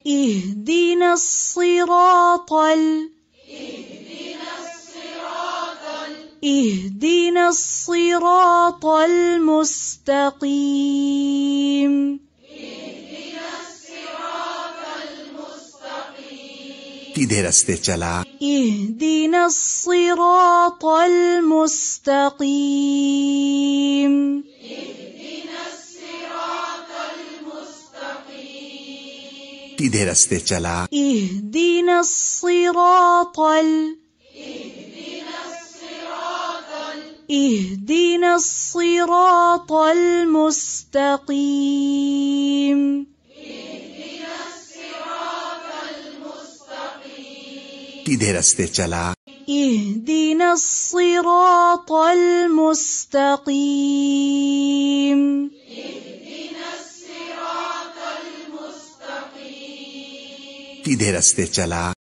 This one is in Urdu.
اهدنا الصراط المستقيم. سیدھے رستے چلا. اهدنا الصراط المستقيم. سیدھے رستے چلا. اهدنا الصراط المستقيم. سیدھے رستے چلا. اهدنا الصراط المستقيم. سیدھے رستے چلا.